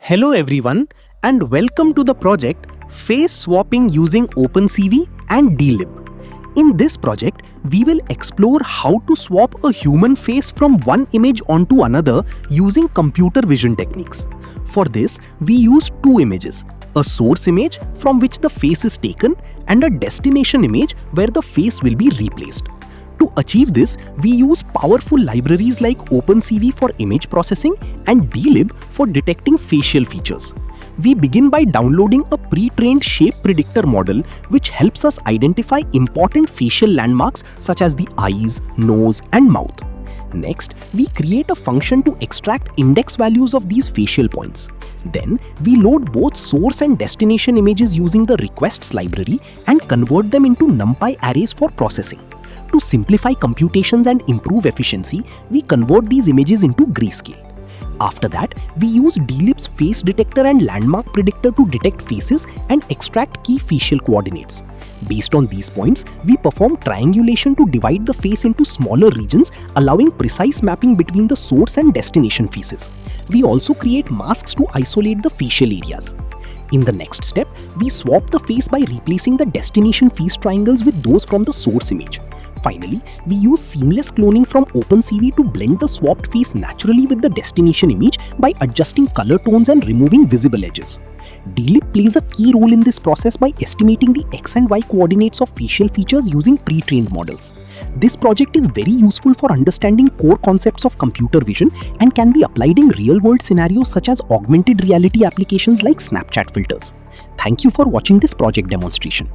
Hello everyone and welcome to the project Face Swapping using OpenCV and Dlib. In this project, we will explore how to swap a human face from one image onto another using computer vision techniques. For this, we use two images, a source image from which the face is taken and a destination image where the face will be replaced. To achieve this, we use powerful libraries like OpenCV for image processing and Dlib for detecting facial features. We begin by downloading a pre-trained shape predictor model which helps us identify important facial landmarks such as the eyes, nose, and mouth. Next, we create a function to extract index values of these facial points. Then, we load both source and destination images using the requests library and convert them into NumPy arrays for processing. To simplify computations and improve efficiency, we convert these images into grayscale. After that, we use Dlib's face detector and landmark predictor to detect faces and extract key facial coordinates. Based on these points, we perform triangulation to divide the face into smaller regions, allowing precise mapping between the source and destination faces. We also create masks to isolate the facial areas. In the next step, we swap the face by replacing the destination face triangles with those from the source image. Finally, we use seamless cloning from OpenCV to blend the swapped face naturally with the destination image by adjusting color tones and removing visible edges. Dlib plays a key role in this process by estimating the x and y coordinates of facial features using pre-trained models. This project is very useful for understanding core concepts of computer vision and can be applied in real-world scenarios such as augmented reality applications like Snapchat filters. Thank you for watching this project demonstration.